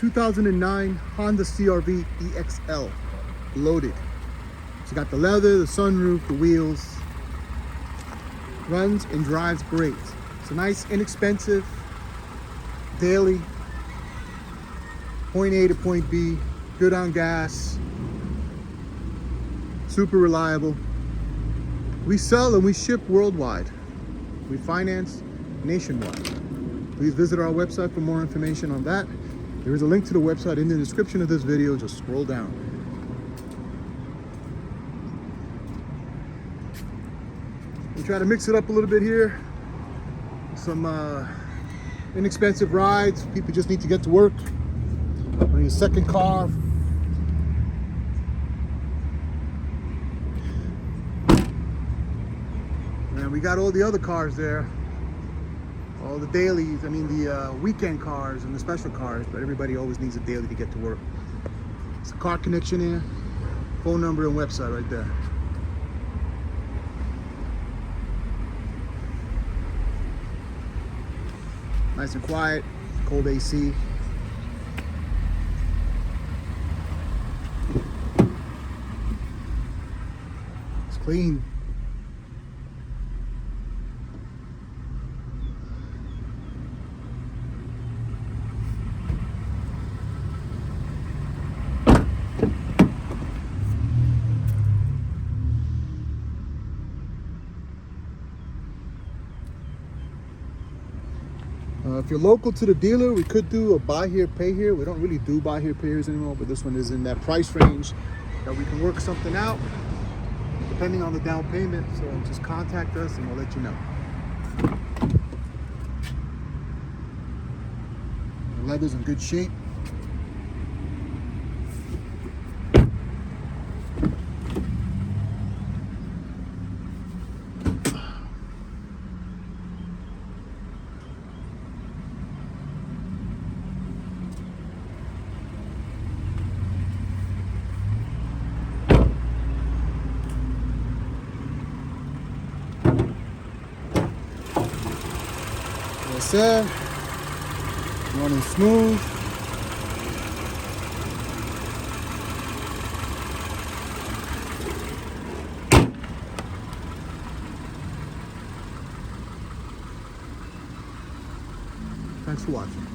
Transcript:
2009 Honda CRV EX-L, loaded. It's got the leather, the sunroof, the wheels. Runs and drives great. It's a nice, inexpensive, daily, point A to point B, good on gas, super reliable. We sell and we ship worldwide. We finance nationwide. Please visit our website for more information on that. There is a link to the website in the description of this video. Just scroll down. We try to mix it up a little bit here. Some inexpensive rides. People just need to get to work. Bring a second car. And we got all the other cars there. All the dailies, the weekend cars and the special cars, but everybody always needs a daily to get to work. It's a car connection here. Phone number and website right there. Nice and quiet, cold AC. It's clean. If you're local to the dealer, we could do a buy here, pay here. We don't really do buy here, pay here anymore, but this one is in that price range that we can work something out depending on the down payment. So just contact us and we'll let you know. The leather's in good shape. Said, running smooth. Thanks for watching.